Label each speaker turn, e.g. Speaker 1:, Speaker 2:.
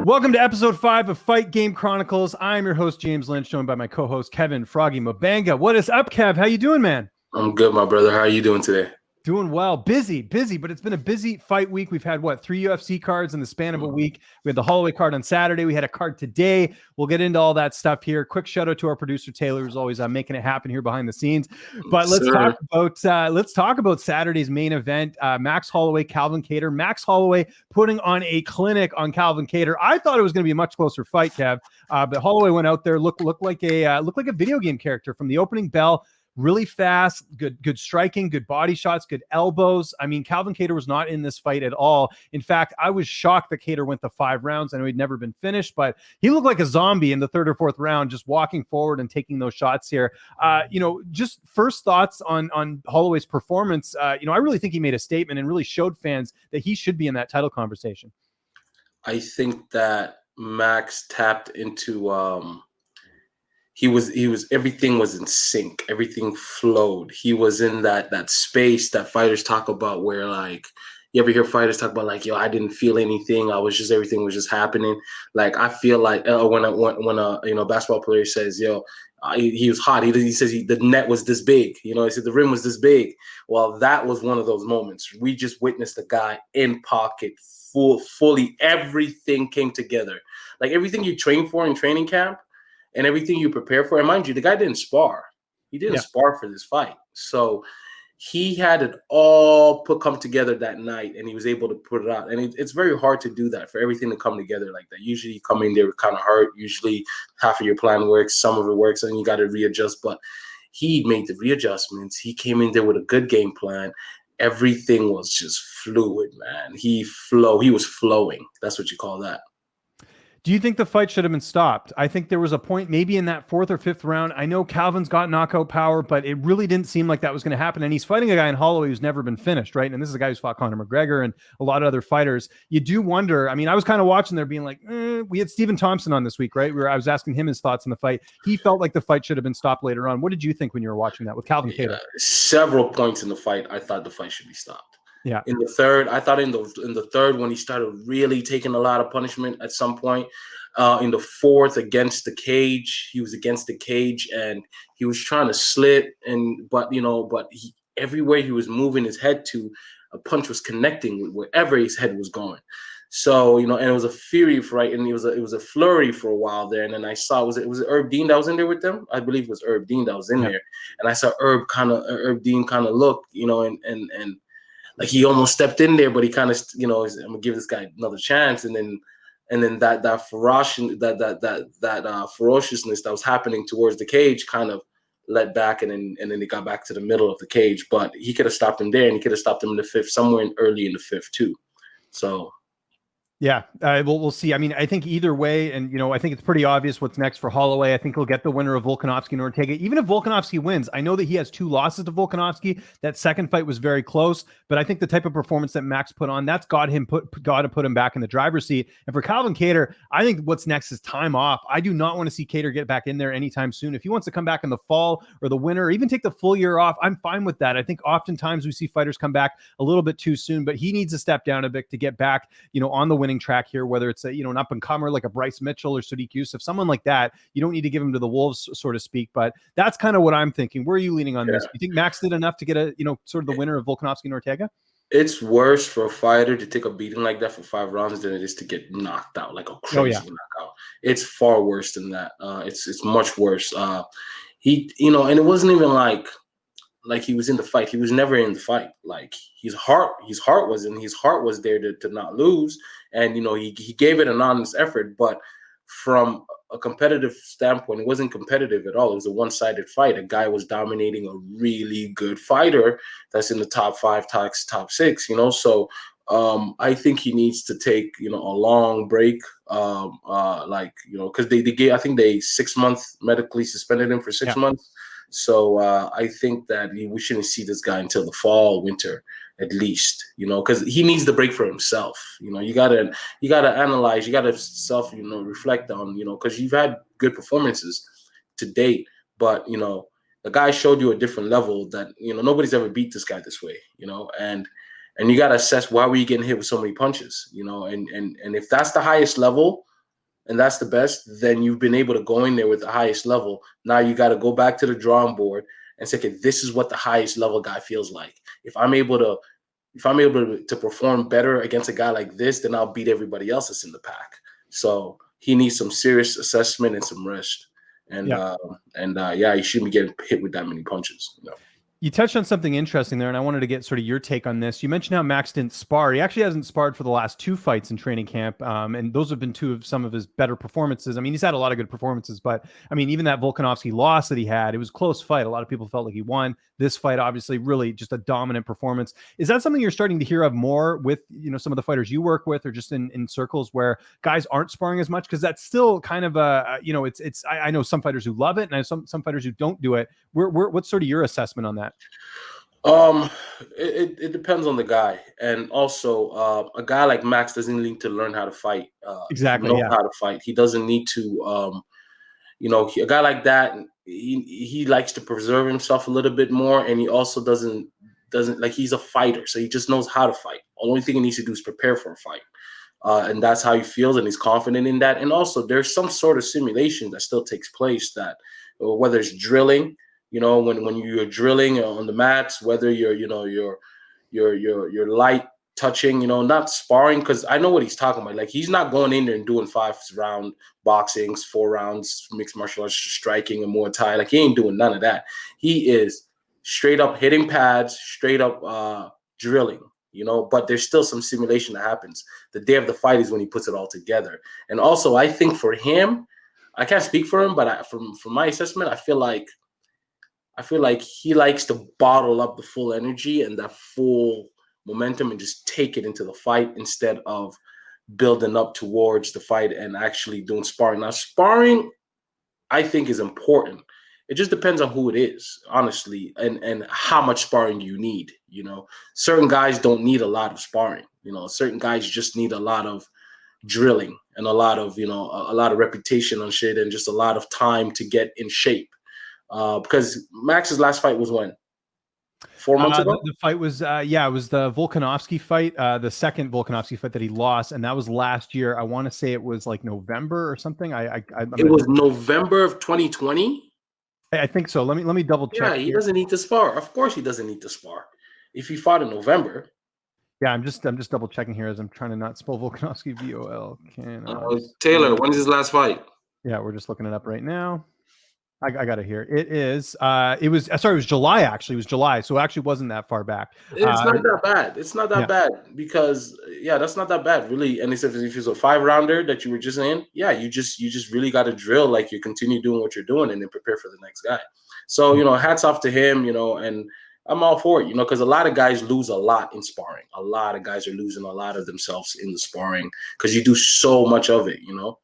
Speaker 1: Welcome to episode 5 of Fight Game Chronicles. I'm your host, James Lynch, joined by my co-host, Kevin Froggy Mabanga. What is up, Kev? How you doing, man?
Speaker 2: I'm good, my brother. How are you doing today?
Speaker 1: Doing well. Busy, but it's been a busy fight week. We've had, 3 UFC cards in the span of a week. We had the Holloway card on Saturday. We had a card today. We'll get into all that stuff here. Quick shout out to our producer, Taylor, who's always making it happen here behind the scenes. But let's talk about Saturday's main event, Max Holloway, Calvin Kattar. Max Holloway putting on a clinic on Calvin Kattar. I thought it was going to be a much closer fight, Kev, but Holloway went out there, looked like a video game character from the opening bell. Really fast, good striking, good body shots, good elbows. I mean, Calvin Kattar was not in this fight at all. In fact, I was shocked that Kattar went the 5 rounds. I know he'd never been finished, but he looked like a zombie in the 3rd or 4th round, just walking forward and taking those shots here. Just first thoughts on Holloway's performance. I really think he made a statement and really showed fans that he should be in that title conversation.
Speaker 2: I think that Max tapped into he was everything was in sync, everything flowed. He was in that space that fighters talk about, where like you ever hear fighters talk about like, yo, I didn't feel anything, everything was just happening. Like I feel like when a basketball player says, yo, he was hot, he says the net was this big, he said the rim was this big. Well, that was one of those moments. We just witnessed the guy in pocket, fully everything came together, like everything you train for in training camp and everything you prepare for. And mind you, the guy didn't spar. He didn't spar for this fight. So he had it all come together that night, and he was able to put it out. And it's very hard to do that, for everything to come together like that. Usually you come in there kind of hurt. Usually half of your plan works, some of it works, and you got to readjust. But he made the readjustments. He came in there with a good game plan. Everything was just fluid, man. He was flowing. That's what you call that.
Speaker 1: Do you think the fight should have been stopped? I think there was a point maybe in that 4th or 5th round. I know Calvin's got knockout power, but it really didn't seem like that was going to happen. And he's fighting a guy in Holloway who's never been finished, right? And this is a guy who's fought Conor McGregor and a lot of other fighters. You do wonder. I mean, I was kind of watching there being like, we had Stephen Thompson on this week, right? I was asking him his thoughts on the fight. He felt like the fight should have been stopped later on. What did you think when you were watching that with Calvin Kattar?
Speaker 2: Several points in the fight, I thought the fight should be stopped.
Speaker 1: Yeah.
Speaker 2: In the third, I thought in the third, when he started really taking a lot of punishment at some point. In the 4th, against the cage, he was against the cage and he was trying to slit, but everywhere he was moving his head to, a punch was connecting with wherever his head was going. So and it was a fury fight, and it was a flurry for a while there. And then I saw was it Herb Dean that was in there with them? I believe it was Herb Dean that was in there, and I saw Herb Dean kind of look, and like he almost stepped in there, but he kind of I'm gonna give this guy another chance, and then that ferociousness that was happening towards the cage kind of let back, and then he got back to the middle of the cage. But he could have stopped him there, and he could have stopped him in the 5th, somewhere early in the 5th too. So.
Speaker 1: Yeah, we'll see. I mean, I think either way, and I think it's pretty obvious what's next for Holloway. I think he'll get the winner of Volkanovski and Ortega. Even if Volkanovski wins, I know that he has 2 losses to Volkanovski. That second fight was very close, but I think the type of performance that Max put on, that's got to put him back in the driver's seat. And for Calvin Kattar, I think what's next is time off. I do not want to see Kattar get back in there anytime soon. If he wants to come back in the fall or the winter, or even take the full year off, I'm fine with that. I think oftentimes we see fighters come back a little bit too soon, but he needs to step down a bit to get back, on the winning track here, whether it's an up and comer like a Bryce Mitchell or Sadiq Youssef, someone like that. You don't need to give him to the wolves, so to speak, but that's kind of what I'm thinking. Where are you leaning on this? Do you think Max did enough to get sort of the winner of Volkanovski and Ortega?
Speaker 2: It's worse for a fighter to take a beating like that for 5 rounds than it is to get knocked out, like a crazy knockout. It's far worse than that. It's much worse. And it wasn't even like he was in the fight. He was never in the fight. Like his heart was there to not lose. And, he gave it an honest effort, but from a competitive standpoint, it wasn't competitive at all. It was a one-sided fight. A guy was dominating a really good fighter that's in the top 5, top 6, So I think he needs to take, a long break, because I think they 6-month medically suspended him for 6 months. So I think that we shouldn't see this guy until the fall, winter, at least, because he needs the break for himself. You gotta analyze, you gotta reflect on, because you've had good performances to date, but the guy showed you a different level that nobody's ever beat this guy this way, and you gotta assess why were you getting hit with so many punches, and if that's the highest level and that's the best, then you've been able to go in there with the highest level. Now you got to go back to the drawing board and say, okay, this is what the highest level guy feels like. If I'm able to perform better against a guy like this, then I'll beat everybody else that's in the pack. So he needs some serious assessment and some rest. And yeah, he shouldn't be getting hit with that many punches. You know?
Speaker 1: You touched on something interesting there, and I wanted to get sort of your take on this. You mentioned how Max didn't spar. He actually hasn't sparred for the last 2 fights in training camp, and those have been 2 of some of his better performances. I mean, he's had a lot of good performances, but I mean, even that Volkanovski loss that he had, it was a close fight. A lot of people felt like he won. This fight, obviously, really just a dominant performance. Is that something you're starting to hear of more with, you know, some of the fighters you work with, or just in circles where guys aren't sparring as much? Because that's still kind of a, you know, I know some fighters who love it, and I have some fighters who don't do it. What's sort of your assessment on that?
Speaker 2: It depends on the guy, and also a guy like Max doesn't need to learn how to fight.
Speaker 1: Exactly,
Speaker 2: know how to fight. He doesn't need to. You know, a guy like that, he likes to preserve himself a little bit more, and he also doesn't like, he's a fighter, so he just knows how to fight. The only thing he needs to do is prepare for a fight, and that's how he feels, and he's confident in that. And also, there's some sort of simulation that still takes place, that whether it's drilling. You know, when you're drilling on the mats, whether you're light touching, you know, not sparring, because I know what he's talking about. Like, he's not going in there and doing 5-round boxings, 4 rounds mixed martial arts, striking and Muay Thai. Like, he ain't doing none of that. He is straight up hitting pads, straight up drilling, you know, but there's still some simulation that happens. The day of the fight is when he puts it all together. And also, I think for him, I can't speak for him, but from my assessment, I feel like he likes to bottle up the full energy and that full momentum and just take it into the fight instead of building up towards the fight and actually doing sparring. Now, sparring, I think, is important. It just depends on who it is, honestly, and how much sparring you need. You know, certain guys don't need a lot of sparring. You know, certain guys just need a lot of drilling and a lot of, you know, a lot of reputation on shit and just a lot of time to get in shape. Because Max's last fight was when? 4 months ago?
Speaker 1: The fight was, it was the Volkanovski fight, the second Volkanovski fight that he lost, and that was last year. I want to say it was like November or something.
Speaker 2: It was November of 2020?
Speaker 1: I think so. Let me double check.
Speaker 2: Yeah, he doesn't need to spar. Of course he doesn't need to spar. If he fought in November.
Speaker 1: Yeah, I'm just double checking here as I'm trying to not spell Volkanovski, VOL.
Speaker 2: Taylor, when is his last fight?
Speaker 1: Yeah, we're just looking it up right now. I got it here. It is. It was July. Actually, it was July. So it actually wasn't that far back.
Speaker 2: It's not that bad. It's not that bad because that's not that bad, really. And if it's a 5-rounder that you were just in, you just really got to drill, like you continue doing what you're doing and then prepare for the next guy. So, you know, hats off to him. You know, and I'm all for it. You know, because a lot of guys lose a lot in sparring. A lot of guys are losing a lot of themselves in the sparring because you do so much of it. You know.